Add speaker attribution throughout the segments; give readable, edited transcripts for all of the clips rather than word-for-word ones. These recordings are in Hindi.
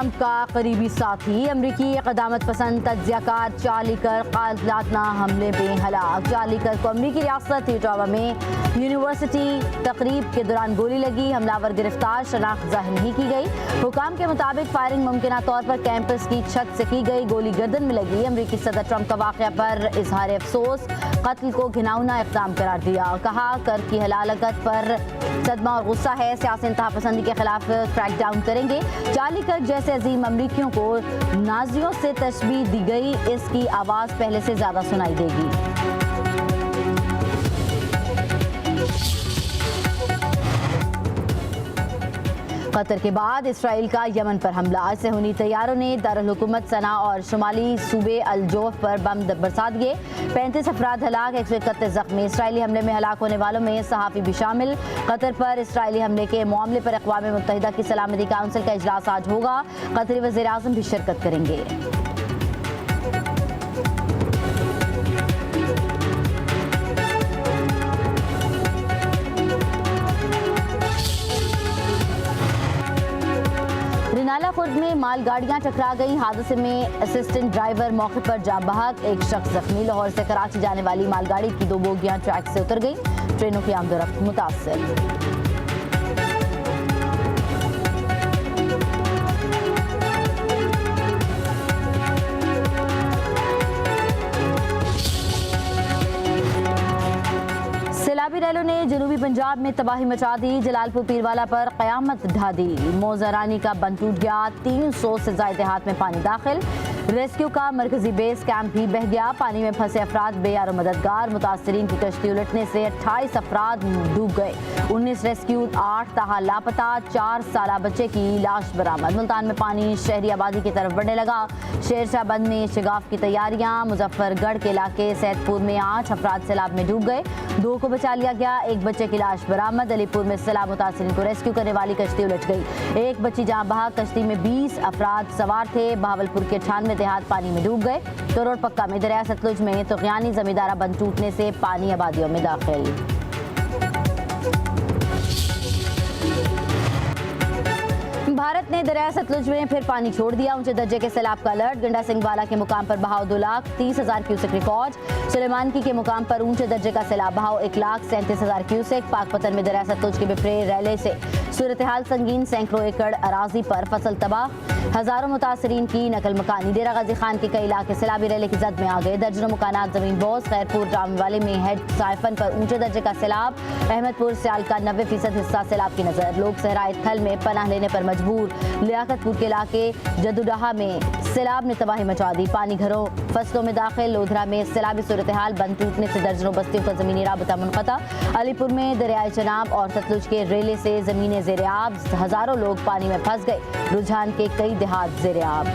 Speaker 1: ट्रंप का करीबी साथी अमरीकी क़दामत पसंद तज्ज़ियाकार चार्ली कर कातिलाना हमले में हलाक। चार्ली कर को अमरीकी रियासत यूटावा में यूनिवर्सिटी तकरीब के दौरान गोली लगी। हमलावर गिरफ्तार, शनाख्त ज़ाहिर नहीं की गई। हुकाम के मुताबिक फायरिंग मुमकिन तौर पर कैंपस की छत से की गई। गोली गर्दन में लगी। अमरीकी सदर ट्रंप का वाक़या पर इजहार अफसोस, कत्ल को घिनौना इक़दाम करार दिया। कहा कर की हलाकत पर सदमा और गुस्सा है, सियासी इंतहा पसंदी के खिलाफ क्रैकडाउन करेंगे। चार्ली कर जैसे अजीम अमरीकियों को नाजियों से तशबीह दी गई, इसकी आवाज़ पहले से ज़्यादा सुनाई देगी। कतर के बाद इसराइल का यमन पर हमला। सेहूनी तैयारों ने दारुल हुकूमत सना और शुमाली सूबे अल जोफ पर बम बरसा दिए। 35 अफराद हलाक, 131 जख्मी। इसराइली हमले में हलाक होने वालों में सहाफ़ी भी शामिल। कतर पर इसराइली हमले के मामले पर अक़वाम मुत्तहिदा की सलामती काउंसिल का इजलास आज होगा। कतरी वज़ीर आज़म भी शिरकत करेंगे। रिनाला खुर्द में मालगाड़ियां टकरा गई। हादसे में असिस्टेंट ड्राइवर मौके पर जाँ बहक, एक शख्स जख्मी। लाहौर से कराची जाने वाली मालगाड़ी की 2 बोगियां ट्रैक से उतर गई। ट्रेनों की आमदोरफ्त मुतासर। सैलाबी रैलों ने जनूबी पंजाब में तबाही मचा दी। जलालपुर पीरवाला पर क़यामत ढा दी। मोज़रानी का बंद टूट गया। 300 से ज़ायद देहात में पानी दाखिल। रेस्क्यू का मरकजी बेस कैंप भी बह गया। पानी में फंसे अफराद बेयारो मददगार। मुतासरीन की कश्ती उलटने से 28 अफराद डूब गए। 19 रेस्क्यू, 8 ताहा लापता। 4 साला बच्चे की लाश बरामद। मुल्तान में पानी शहरी आबादी की तरफ बढ़ने लगा। शेरशाह बंद में शगाफ की तैयारियां। मुजफ्फरगढ़ के इलाके सैदपुर में 8 अफराद सैलाब में डूब गए। 2 को बचा लिया गया। एक बच्चे की लाश बरामद। अलीपुर में सैलाब मुतासरीन को रेस्क्यू करने वाली कश्ती उलट गई। एक बच्ची जहां बहा। कश्ती में 20 अफराद सवार थे। बहावलपुर के 98 देहात पानी में डूब गए। करोड़ पक्का में दरिया सतलुज में तुग़यानी जमींदारा बंद टूटने से पानी आबादियों में दाखिल। भारत ने दरिया सतलुज में फिर पानी छोड़ दिया। ऊंचे दर्जे के सैलाब का अलर्ट। गंडा सिंह वाला के मुकाम पर बहाव 2,30,000 क्यूसेक रिकॉर्ड। सुलेमानकी के मुकाम पर ऊंचे दर्जे का सैलाब बहाव 1,37,000 क्यूसेक। पाकपतन में दरिया सतलुज के बिफरे रैले से सूरत हाल संगीन। सैकड़ों एकड़ अराजी पर फसल तबाह। हजारों मुतासरीन की नकल मकानी। डेरा गाजी खान के कई इलाके सैलाबी रैले की जद में आ गए। दर्जनों मकानात जमीन बोस। खैरपुर टाउन वाले में हेड साइफन पर ऊंचे दर्जे का सैलाब। अहमदपुर सियाल का 90% हिस्सा सैलाब की नजर। लोग सहराए थल में पनाह लेने पर मजबूर। लियाकतपुर के इलाके जदुडाहा में सैलाब ने तबाही मचा दी। पानी घरों फसलों में दाखिल। लोधरा में सैलाबी सूरत हाल। बंद टूटने से दर्जनों बस्तियों का जमीनी राबता मुनक़ता। अलीपुर में दरियाए चनाब और सतलुज के रेले से जमीनें ज़ेर-ए-आब। हजारों लोग पानी में फंस गए। रुझान के कई देहात ज़ेर-ए-आब।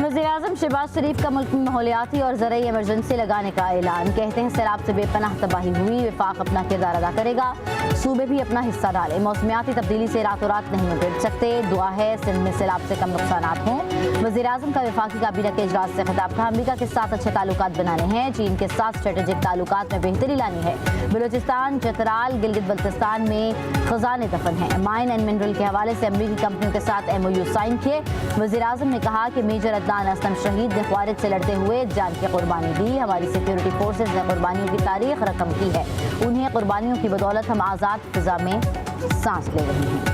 Speaker 1: वज़ीर-ए-आज़म शहबाज शरीफ का मुल्क में माहौलियाती और ज़रई इमरजेंसी लगाने का ऐलान। कहते हैं सैलाब से बेपनाह तबाही हुई। वफाक अपना किरदार अदा करेगा। सूबे भी अपना हिस्सा डालें। मौसमियाती तब्दीली से रातों रात नहीं निपट सकते। दुआ है सिंध में सैलाब से कम नुकसानात हों। वज़ीर-ए-आज़म का वफाकी काबीना के इजलास से खिताब था। अमरीका के साथ अच्छे ताल्लुकात बनाने हैं। चीन के साथ स्ट्रेटेजिक ताल्लुकात में बेहतरी लानी है। बलूचिस्तान, चतराल, गिलगित बल्तिस्तान में खजाने दफन हैं। माइन एंड मिनरल के हवाले से अमरीकी कंपनियों के साथ MOU साइन किए। वज़ीर-ए-आज़म ने कहा कि मेजर अदनान असलम शहीद ने ख्वारिज से लड़ते हुए जान की कुर्बानी दी। हमारी सिक्योरिटी फोर्सेज ने कुर्बानियों की तारीख रकम की है। उन्हें कुर्बानियों की बदौलत हम आज़ाद फिजा में सांस ले रहे हैं।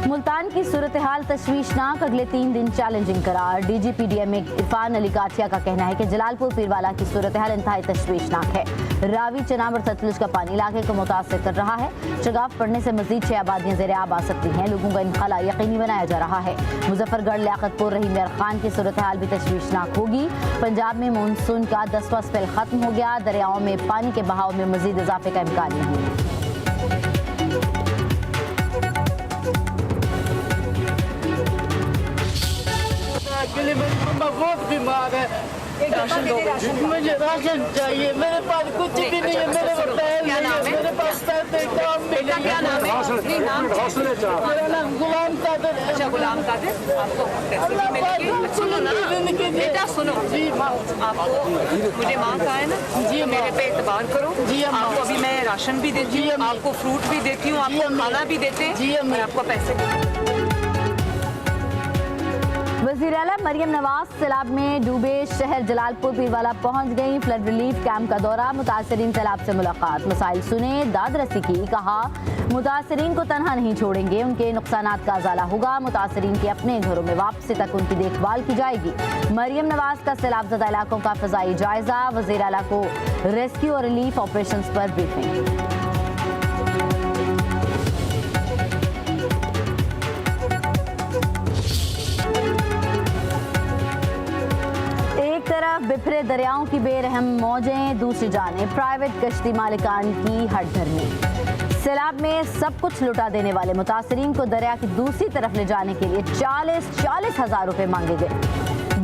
Speaker 1: मुल्तान की सूरत हाल तशवीशनाक। अगले 3 दिन चैलेंजिंग करार। DGP DMA इरफान अली काठिया का कहना है कि जलालपुर पीरवाला की सूरत हाल इंतहाई तशवीशनाक है। रावी, चनाब और सतलुज का पानी इलाके को मुतासर कर रहा है। शगाफ पड़ने से मजीद 6 आबादियां ज़ेर-ए-आब आ सकती हैं। लोगों का इनखला यकीनी बनाया जा रहा है। मुजफ्फरगढ़, लियाकतपुर, रहीम यार खान की सूरत हाल भी तशवीशनाक होगी। पंजाब में मानसून का 10वां स्पेल खत्म हो गया। दरियाओं में पानी के बहाव में मजीद इजाफे का इम्कान नहीं।
Speaker 2: बहुत बीमार है। मुझे राशन चाहिए। मेरे पास कुछ भी नहीं है। मेरे पास बेटा क्या नाम है? नहीं, नाम
Speaker 3: मेरा नाम गुलाम कादिर है।
Speaker 2: अच्छा, गुलाम कादिर। आपको पैसे भी मिलेंगे। सुनो ना बेटा, सुनो, आपको मुझे माँ का है ना जी, मेरे पे एतबार करो जी। आपको अभी मैं राशन भी देती हूँ, आपको फ्रूट भी देती हूँ, आपको खाना भी देते हैं और आपको पैसे।
Speaker 1: वज़ीर आला मरियम नवाज सैलाब में डूबे शहर जलालपुर पीरवाला पहुंच गई। फ्लड रिलीफ कैंप का दौरा, मुतासरीन सैलाब से मुलाकात, मसाइल सुने, दाद रसी की। कहा मुतासरीन को तनहा नहीं छोड़ेंगे, उनके नुकसानात का अजाला होगा। मुतासरीन के अपने घरों में वापसी तक उनकी देखभाल की जाएगी। मरियम नवाज का सैलाब ज़दा इलाकों का फ़ज़ाई जायजा, वज़ीर आला को रेस्क्यू और रिलीफ ऑपरेशंस पर ब्रीफिंग। बिफरे दरियाओं की बेरहम मौजें, दूसरी जाने प्राइवेट कश्ती मालिकान की हटधर्मी। सैलाब में सब कुछ लुटा देने वाले मुतासरीन को दरिया की दूसरी तरफ ले जाने के लिए 40 हज़ार रुपये मांगे गए।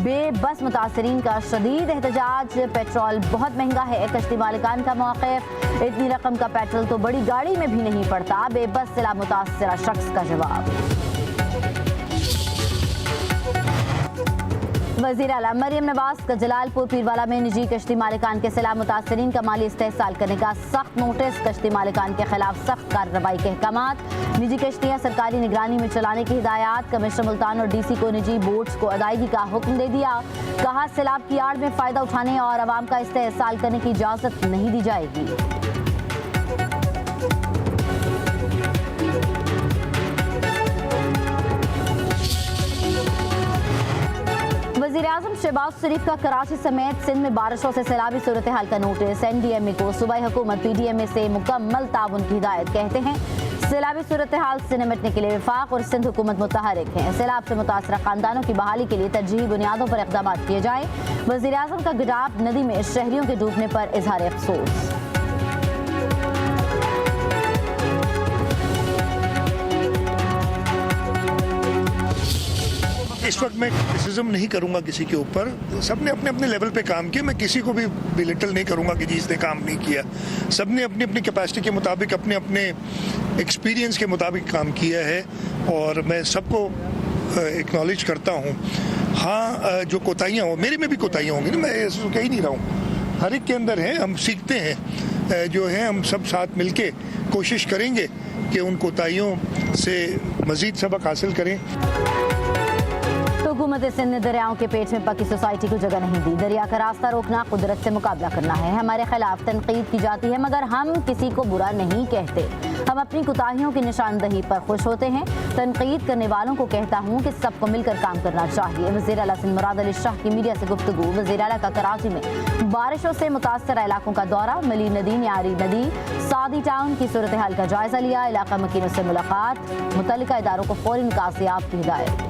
Speaker 1: बेबस मुतासरीन का शदीद एहतजाज, पेट्रोल बहुत महंगा है, कश्ती मालिकान का मौक़िफ़, इतनी रकम का पेट्रोल तो बड़ी गाड़ी में भी नहीं पड़ता। बेबस सैलाब मुतासरा शख्स का जवाब। वज़ीर आला मरियम नवाज का जलालपुर पीरवाला में निजी कश्ती मालिकान के सैलाब मुतासरीन का माली इस्तेहसाल करने का सख्त नोटिस, कश्ती मालिकान के खिलाफ सख्त कार्रवाई के अहकामात, निजी कश्तियाँ सरकारी निगरानी में चलाने की हिदायत। कमिश्नर मुल्तान और डीसी को निजी बोट्स को अदायगी का हुक्म दे दिया। कहा सैलाब की आड़ में फ़ायदा उठाने और अवाम का इस्तेहसाल करने की इजाज़त नहीं दी जाएगी। वज़ीर-ए-आज़म शहबाज शरीफ का कराची समेत सिंध में बारिशों से सैलाबी सूरत हाल का नोटिस, NDMA को सूबाई हुकूमत PDMA से मुकम्मल ताउन की हिदायत। कहते हैं सैलाबी सूरत हाल से निपटने के लिए वफाक और सिंध हुकूमत मुतहरिक हैं। सैलाब से मुतासरा खानदानों की बहाली के लिए तरजीही बुनियादों पर इक़दाम किए जाएँ। वज़ीर-ए-आज़म का गिराब नदी में शहरियों के डूबने पर इजहार अफसोस।
Speaker 4: इस वक्त मैं क्रिटिसिज्म नहीं करूंगा किसी के ऊपर, सबने अपने अपने लेवल पे काम किया, मैं किसी को भी बिलिटल नहीं करूंगा कि जिसने काम नहीं किया। सबने अपनी अपनी कैपेसिटी के मुताबिक, अपने अपने एक्सपीरियंस के मुताबिक काम किया है और मैं सबको एक्नॉलेज करता हूं। हाँ, जो कोताहियाँ हो, मेरे में भी कोताहियाँ होंगी ना, मैं ऐसा कह ही नहीं रहा हूँ, हर एक के अंदर है, हम सीखते हैं, जो है हम सब साथ मिलके कोशिश करेंगे कि उन कोताहियों से मज़ीद सबक हासिल करें।
Speaker 1: हुकूमत सिंध ने दरियाओं के पेट में पकी सोसाइटी को जगह नहीं दी। दरिया का रास्ता रोकना, कुदरत से मुकाबला करना है। हमारे खिलाफ तनकीद की जाती है मगर हम किसी को बुरा नहीं कहते। हम अपनी कोताहियों की निशानदही पर खुश होते हैं। तनकीद करने वालों को कहता हूँ कि सबको मिलकर काम करना चाहिए। वज़ीर आला सिंध मुराद अली शाह की मीडिया से गुफ्तगू। वज़ीर आला का कराची में बारिशों से मुतासरा इलाकों का दौरा, मिली नदी, न्यारी नदी, सादी टाउन की सूरत हाल का जायजा लिया। इलाका मकीनों से मुलाकात, मुतल्लिका इदारों को फौरी निकासियाब की हिदायत।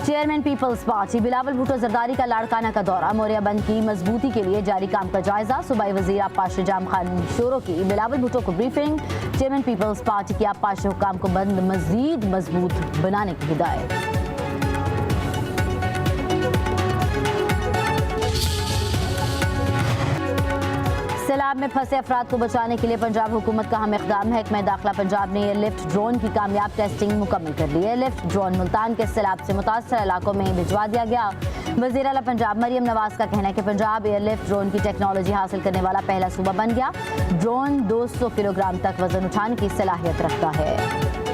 Speaker 1: Chairman Peoples Party Bilawal Bhutto Zardari का लाड़काना का दौरा, मोरिया बंद की मजबूती के लिए जारी काम का जायजा। सूबाई वजीर आब्बास जाम खान शोरो की बिलावल भुट्टो को ब्रीफिंग। चेयरमैन पीपल्स पार्टी की आब्बास हुक्काम को बंद मजीद मजबूत बनाने की हिदायत। सैलाब में फंसे अफराद को बचाने के लिए पंजाब हुकूमत का अहम इक़दाम है। महकमा दाखिला पंजाब ने एयरलिफ्ट ड्रोन की कामयाब टेस्टिंग मुकम्मल कर ली। एयरलिफ्ट ड्रोन मुल्तान के सैलाब से मुतासर इलाकों में भिजवा दिया गया। वज़ीर आला पंजाब मरियम नवाज का कहना है कि पंजाब एयरलिफ्ट ड्रोन की टेक्नोलॉजी हासिल करने वाला पहला सूबा बन गया। ड्रोन 200 किलोग्राम तक वजन उठाने की सलाहियत रखता है।